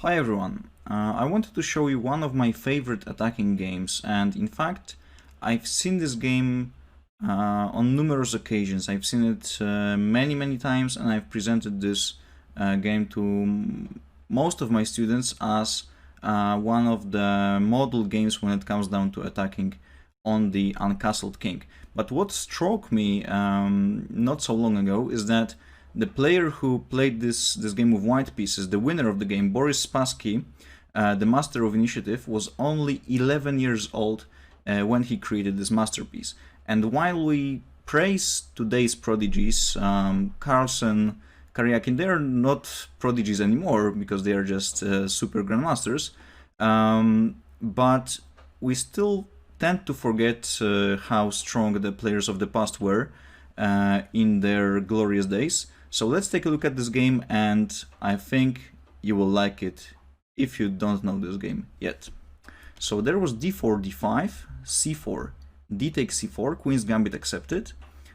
Hi everyone, I wanted to show you one of my favorite attacking games, and in fact I've seen this game on numerous occasions. I've seen it many times, and I've presented this game to most of my students as one of the model games when it comes down to attacking on the Uncastled King. But what struck me not so long ago is that the player who played this game of white pieces, the winner of the game, Boris Spassky, the master of initiative, was only 11 years old when he created this masterpiece. And while we praise today's prodigies, Carlsen, Karyakin, they're not prodigies anymore because they are just super grandmasters, but we still tend to forget how strong the players of the past were in their glorious days. So let's take a look at this game, and I think you will like it if you don't know this game yet. So there was d4, d5, c4, d takes c4, queen's gambit accepted,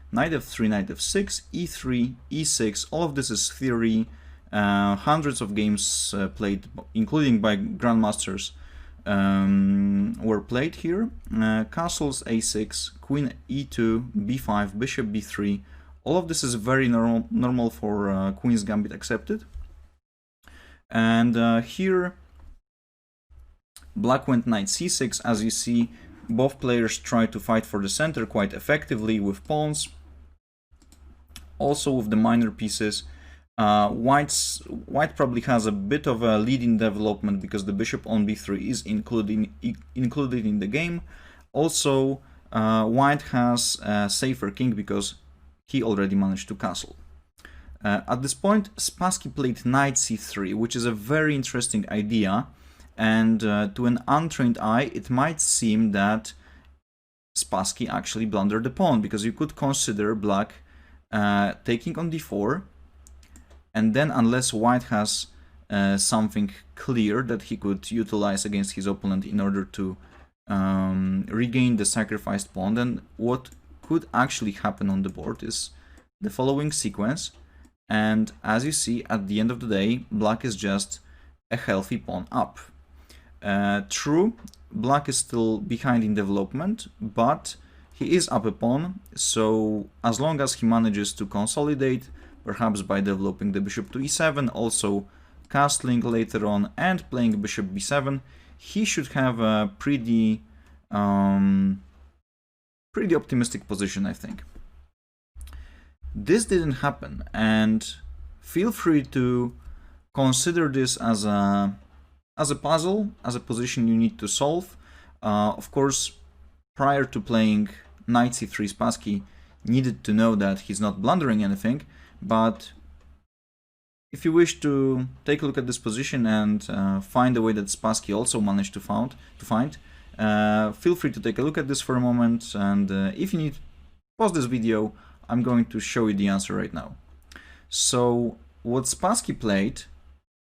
knight f3, knight f6, e3, e6. All of this is theory. Hundreds of games played, including by grandmasters, were played here. Castles a6, queen e2, b5, bishop b3. All of this is very normal for Queen's Gambit accepted. And here, black went knight c6. As you see, both players try to fight for the center quite effectively with pawns. Also with the minor pieces. White probably has a bit of a lead in development because the bishop on b3 is included in the game. Also, white has a safer king because he already managed to castle. At this point, Spassky played knight c3, which is a very interesting idea, and to an untrained eye, it might seem that Spassky actually blundered the pawn, because you could consider black taking on d4, and then unless white has something clear that he could utilize against his opponent in order to regain the sacrificed pawn, then what could actually happen on the board is the following sequence. And as you see, at the end of the day, black is just a healthy pawn up. True, black is still behind in development, but he is up a pawn, so as long as he manages to consolidate, perhaps by developing the bishop to e7, also castling later on and playing bishop b7, he should have a pretty optimistic position, I think. This didn't happen, and feel free to consider this as a puzzle, as a position you need to solve. Of course, prior to playing knight c3, Spassky needed to know that he's not blundering anything, but if you wish to take a look at this position and find a way that Spassky also managed to find, feel free to take a look at this for a moment, and if you need, pause this video. I'm going to show you the answer right now. So what Spassky played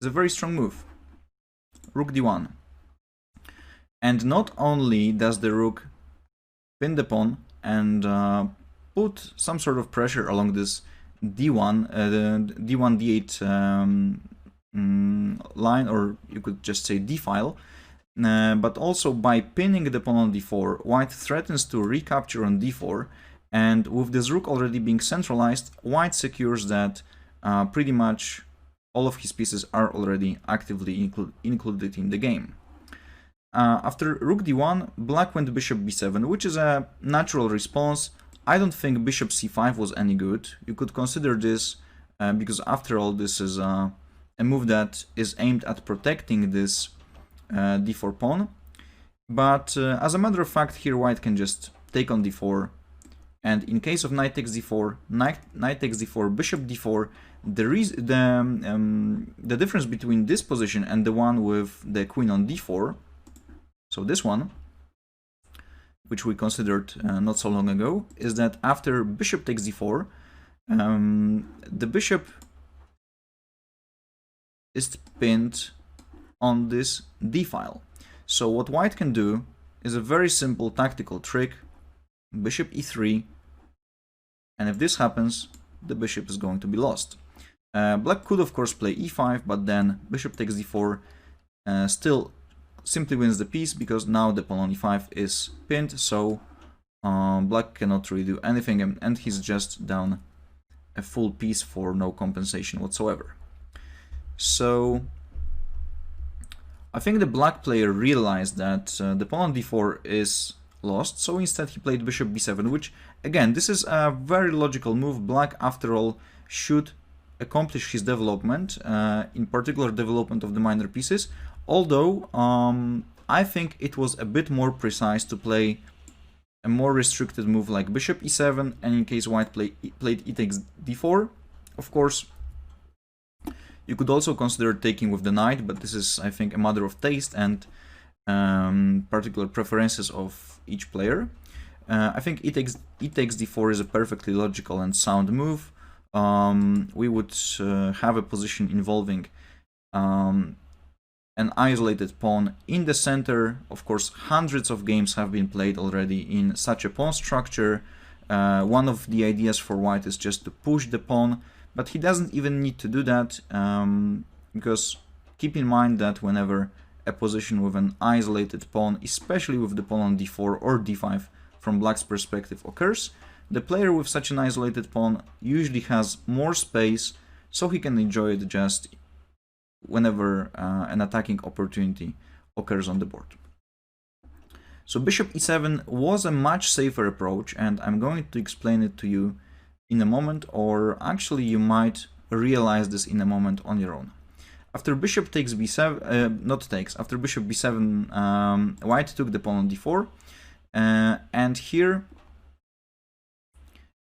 is a very strong move. Rook d1. And not only does the rook pin the pawn and put some sort of pressure along this d1, d1, d8 line, or you could just say d file, but also by pinning the pawn on d4, white threatens to recapture on d4, and with this rook already being centralized, white secures that pretty much all of his pieces are already actively included in the game. After rook d1, black went bishop b7, which is a natural response. I don't think bishop c5 was any good. You could consider this because after all, this is a move that is aimed at protecting this d4 pawn. But as a matter of fact, here white can just take on d4. And in case of knight takes d4, knight takes d4, bishop d4, the difference between this position and the one with the queen on d4, so this one, which we considered not so long ago, is that after bishop takes d4, the bishop is pinned on this d file. So what white can do is a very simple tactical trick. Bishop e3, and if this happens, the bishop is going to be lost. Black could of course play e5, but then bishop takes d4 still simply wins the piece because now the pawn on e5 is pinned, so black cannot really do anything, and he's just down a full piece for no compensation whatsoever. So I think the black player realized that the pawn on d4 is lost, so instead he played bishop b7, which, again, this is a very logical move. Black, after all, should accomplish his development, in particular development of the minor pieces, although I think it was a bit more precise to play a more restricted move like bishop e7, and in case white played e takes d4, of course, you could also consider taking with the knight, but this is, I think, a matter of taste and particular preferences of each player. I think e takes d4 is a perfectly logical and sound move. We would have a position involving an isolated pawn in the center. Of course, hundreds of games have been played already in such a pawn structure. One of the ideas for white is just to push the pawn, but he doesn't even need to do that, because keep in mind that whenever a position with an isolated pawn, especially with the pawn on d4 or d5 from black's perspective occurs, the player with such an isolated pawn usually has more space, so he can enjoy it just whenever an attacking opportunity occurs on the board. So bishop e7 was a much safer approach, and I'm going to explain it to you in a moment, or actually you might realize this in a moment on your own. After bishop takes b7, after bishop b7, white took the pawn on d4, and here,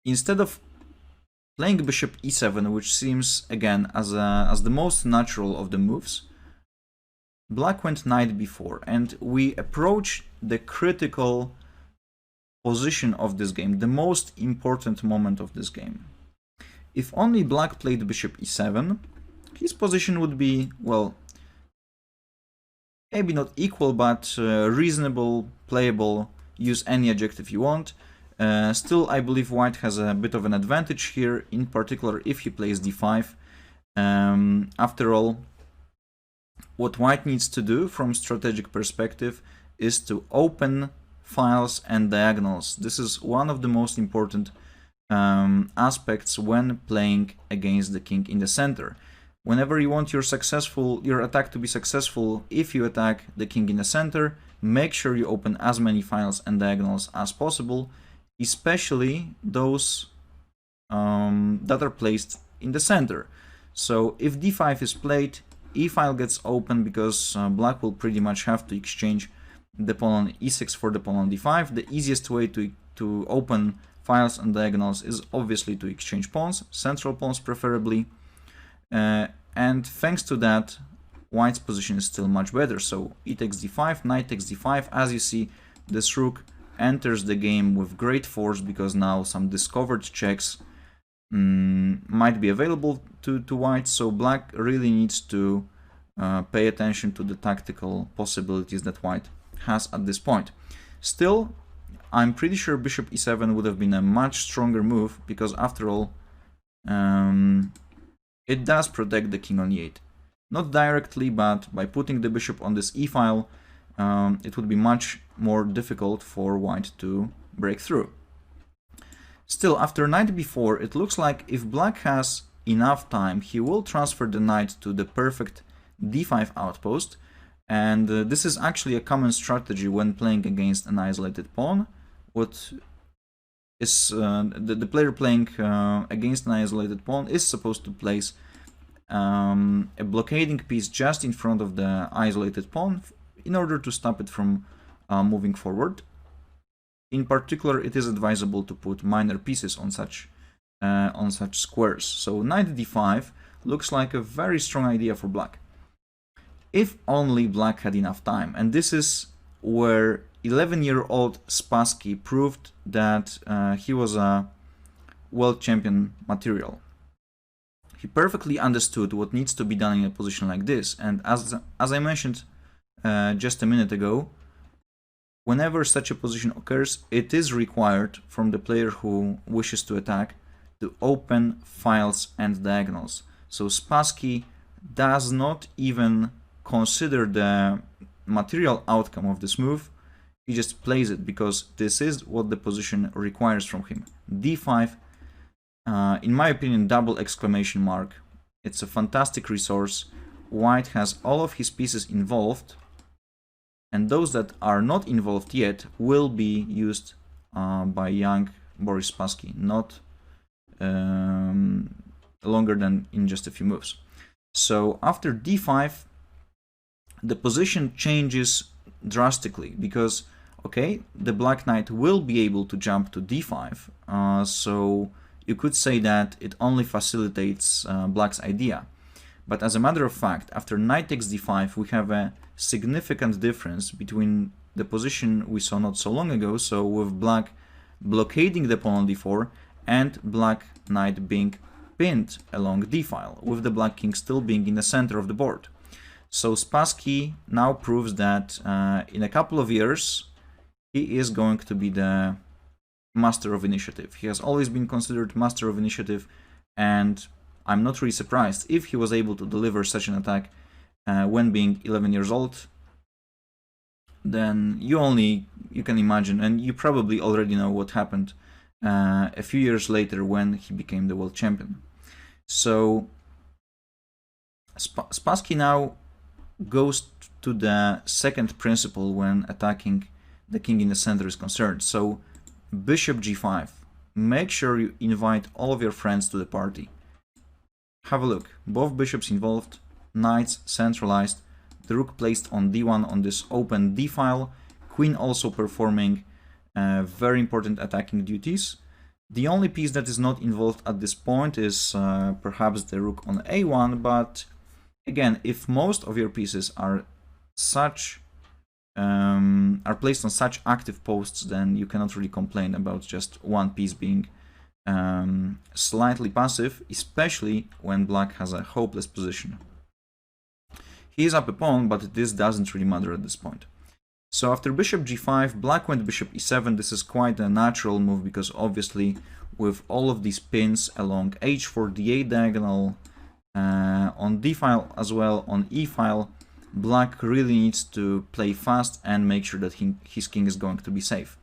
instead of playing bishop e7, which seems again as the most natural of the moves, black went knight b4, and we approach the critical position of this game, the most important moment of this game. If only black played bishop e7, his position would be, well, maybe not equal, but reasonable, playable. Use any adjective you want. Still, I believe white has a bit of an advantage here, in particular if he plays d5. After all, what white needs to do from strategic perspective is to open files and diagonals. This is one of the most important aspects when playing against the king in the center. Whenever you want your attack to be successful, if you attack the king in the center, make sure you open as many files and diagonals as possible, especially those that are placed in the center. So if d5 is played, e file gets open because black will pretty much have to exchange the pawn on e6 for the pawn on d5. The easiest way to open files and diagonals is obviously to exchange pawns, central pawns preferably. And thanks to that, white's position is still much better. So e takes d5, knight takes d5. As you see, this rook enters the game with great force because now some discovered checks might be available to white. So black really needs to pay attention to the tactical possibilities that white has at this point. Still, I'm pretty sure bishop e7 would have been a much stronger move because, after all, it does protect the king on e8. Not directly, but by putting the bishop on this e-file, it would be much more difficult for white to break through. Still, after knight b4, it looks like if black has enough time, he will transfer the knight to the perfect d5 outpost. And this is actually a common strategy when playing against an isolated pawn. What is the player playing against an isolated pawn is supposed to place a blockading piece just in front of the isolated pawn in order to stop it from moving forward. In particular, it is advisable to put minor pieces on such squares. So knight d5 looks like a very strong idea for black. If only black had enough time, and this is where 11-year-old Spassky proved that he was a world champion material. He perfectly understood what needs to be done in a position like this, and as I mentioned just a minute ago, whenever such a position occurs, it is required from the player who wishes to attack to open files and diagonals. So Spassky does not even consider the material outcome of this move. He just plays it because this is what the position requires from him. d5, in my opinion, double exclamation mark. It's a fantastic resource. White has all of his pieces involved, and those that are not involved yet will be used by young Boris Spassky, not longer than in just a few moves. So after d5, the position changes drastically because, okay, the black knight will be able to jump to d5, so you could say that it only facilitates black's idea. But as a matter of fact, after knight takes d5, we have a significant difference between the position we saw not so long ago, so with black blockading the pawn on d4 and black knight being pinned along d-file, with the black king still being in the center of the board. So Spassky now proves that in a couple of years he is going to be the master of initiative. He has always been considered master of initiative, and I'm not really surprised if he was able to deliver such an attack when being 11 years old. Then you can imagine, and you probably already know what happened a few years later when he became the world champion. So Spassky now goes to the second principle when attacking the king in the center is concerned. So bishop g5. Make sure you invite all of your friends to the party. Have a look. Both bishops involved, knights centralized, the rook placed on d1 on this open d-file, queen also performing very important attacking duties. The only piece that is not involved at this point is perhaps the rook on a1, but again, if most of your pieces are placed on such active posts, then you cannot really complain about just one piece being slightly passive, especially when black has a hopeless position. He is up a pawn, but this doesn't really matter at this point. So after bishop g5, black went bishop e7. This is quite a natural move because obviously with all of these pins along h4, d8 diagonal, on d-file as well, on e-file, black really needs to play fast and make sure that his king is going to be safe.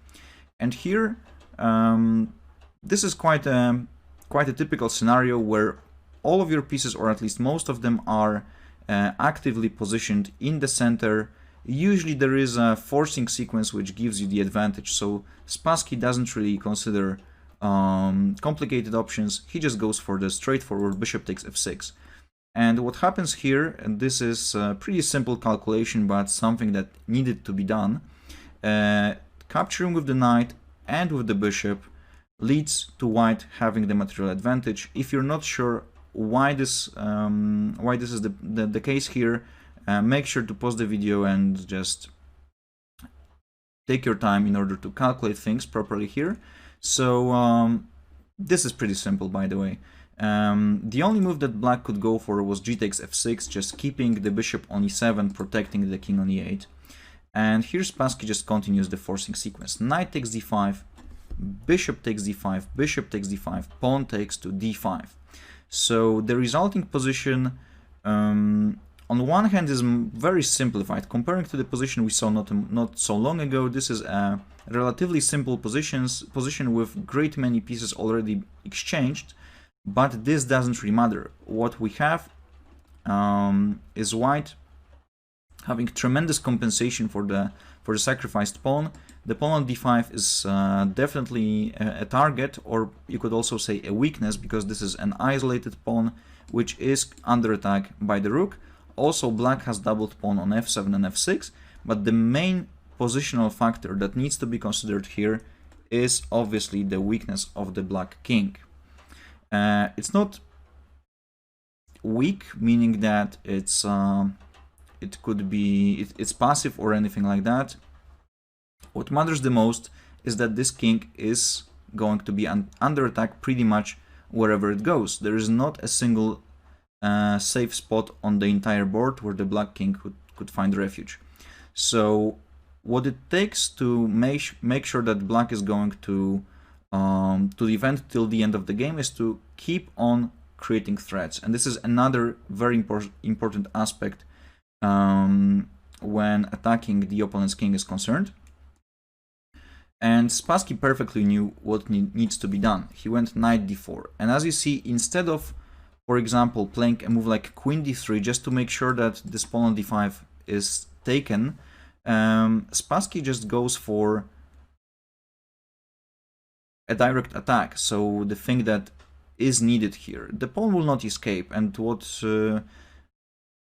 And here, this is quite a typical scenario where all of your pieces, or at least most of them, are actively positioned in the center. Usually there is a forcing sequence which gives you the advantage, so Spassky doesn't really consider complicated options. He just goes for the straightforward bishop takes f6. And what happens here, and this is a pretty simple calculation, but something that needed to be done, capturing with the knight and with the bishop leads to white having the material advantage. If you're not sure why this is the case here, make sure to pause the video and just take your time in order to calculate things properly here. So this is pretty simple, by the way. The only move that black could go for was g takes f6, just keeping the bishop on e7, protecting the king on e8. And here Spassky just continues the forcing sequence. Knight takes d5, bishop takes d5, bishop takes d5, pawn takes to d5. So the resulting position, on one hand, is very simplified. Comparing to the position we saw not so long ago, this is a relatively simple position with great many pieces already exchanged, but this doesn't really matter. What we have is white having tremendous compensation for the sacrificed pawn. The pawn on d5 is definitely a target, or you could also say a weakness, because this is an isolated pawn which is under attack by the rook. Also, black has doubled pawn on f7 and f6, but the main positional factor that needs to be considered here is obviously the weakness of the black king. It's not weak, meaning that it's passive or anything like that. What matters the most is that this king is going to be under attack pretty much wherever it goes. There is not a single safe spot on the entire board where the black king could find refuge. So what it takes to make sure that black is going to defend till the end of the game is to keep on creating threats. And this is another very important aspect when attacking the opponent's king is concerned. And Spassky perfectly knew what needs to be done. He went knight d4. And as you see, instead of, for example, playing a move like queen d3 just to make sure that this pawn on d5 is taken, Spassky just goes for a direct attack. So the thing that is needed here, the pawn will not escape, and what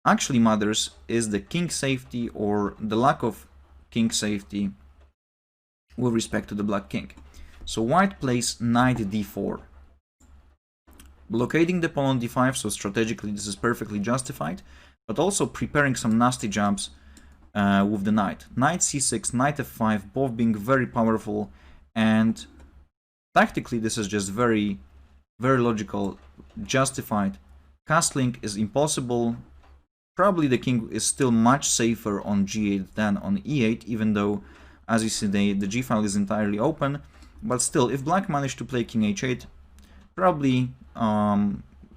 actually matters is the king safety or the lack of king safety with respect to the black king. So white plays knight d4, blockading the pawn on d5, so strategically this is perfectly justified, but also preparing some nasty jumps with the knight. Knight c6, knight f5, both being very powerful, and tactically this is just very, very logical, justified. Castling is impossible. Probably the king is still much safer on g8 than on e8, even though, as you see, the g-file is entirely open. But still, if black managed to play king h8, probably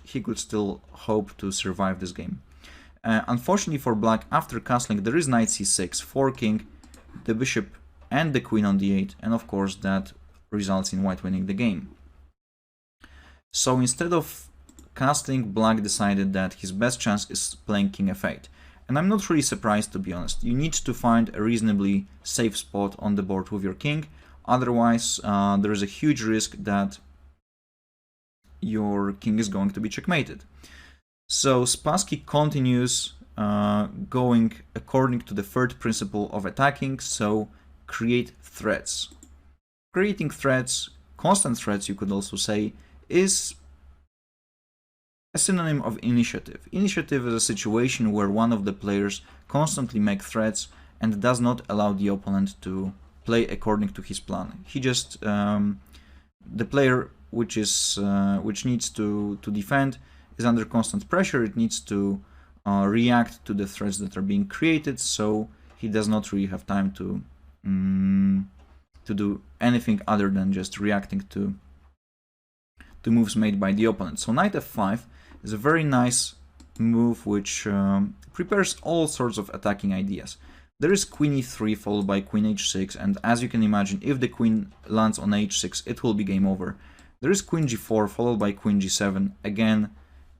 he could still hope to survive this game. Unfortunately for black, after castling, there is knight c6, forking the bishop and the queen on d8, and of course that results in white winning the game. So instead of castling, black decided that his best chance is playing king f8. And I'm not really surprised, to be honest. You need to find a reasonably safe spot on the board with your king. Otherwise, there is a huge risk that your king is going to be checkmated. So Spassky continues going according to the third principle of attacking, so create threats. Creating threats, constant threats you could also say, is a synonym of initiative. Initiative is a situation where one of the players constantly makes threats and does not allow the opponent to play according to his plan. He just, the player which needs to defend is under constant pressure. It needs to react to the threats that are being created, so he does not really have time to do anything other than just reacting to moves made by the opponent. So knight f5 is a very nice move which prepares all sorts of attacking ideas. There is queen e3 followed by queen h6, and as you can imagine, if the queen lands on h6, it will be game over. There is queen g4 followed by queen g7, again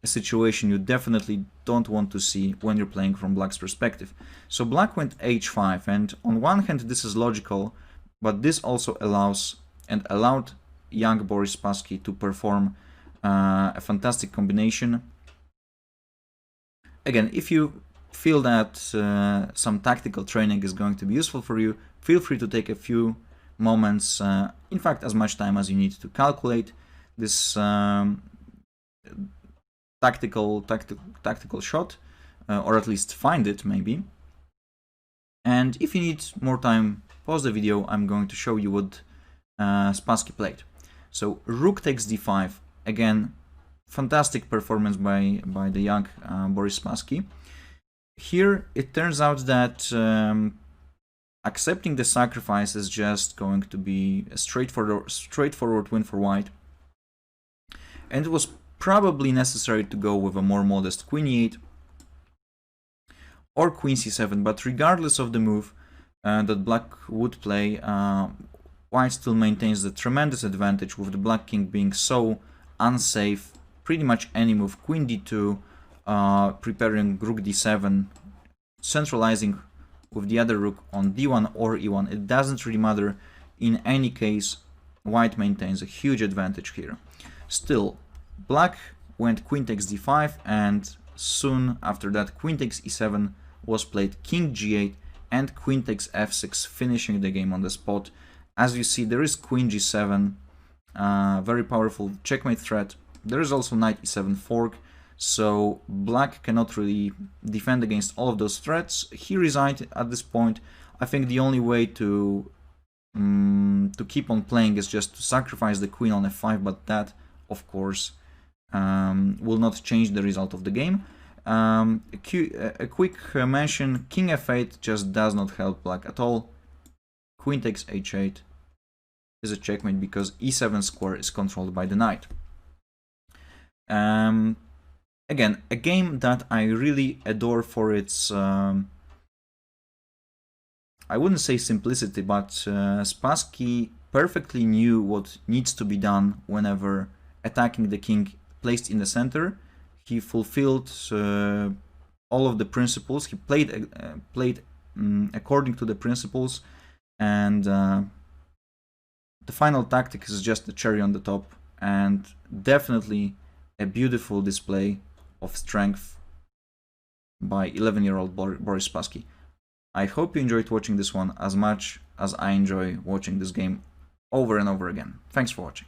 a situation you definitely don't want to see when you're playing from black's perspective. So black went h5, and on one hand this is logical, but this also allowed young Boris Spassky to perform a fantastic combination. Again, if you feel that some tactical training is going to be useful for you, feel free to take a few moments, in fact as much time as you need, to calculate this tactical shot, or at least find it maybe. And if you need more time, pause the video. I'm going to show you what Spassky played. So rook takes d5, again, fantastic performance by the young Boris Spassky. Here it turns out that accepting the sacrifice is just going to be a straightforward win for white. And it was probably necessary to go with a more modest queen e8 or queen c7, but regardless of the move that black would play, white still maintains the tremendous advantage, with the black king being so unsafe. Pretty much any move, queen d2, preparing rook d7, centralizing with the other rook on d1 or e1, it doesn't really matter. In any case, white maintains a huge advantage here. Still, black went queen takes d5, and soon after that queen takes e7 was played, king g8 and queen takes f6, finishing the game on the spot. As you see, there is queen g7, very powerful checkmate threat. There is also knight e7 fork, so black cannot really defend against all of those threats. He resigned at this point. I think the only way to keep on playing is just to sacrifice the queen on f5, but that, of course, will not change the result of the game. A quick mention, king f8 just does not help black at all. Queen takes h8 is a checkmate because e7 square is controlled by the knight. again, a game that I really adore for its, I wouldn't say simplicity, but Spassky perfectly knew what needs to be done whenever attacking the king placed in the center. He fulfilled all of the principles. He played according to the principles, and the final tactic is just the cherry on the top, and definitely a beautiful display of strength by 11-year-old Boris Spassky. I hope you enjoyed watching this one as much as I enjoy watching this game over and over again. Thanks for watching.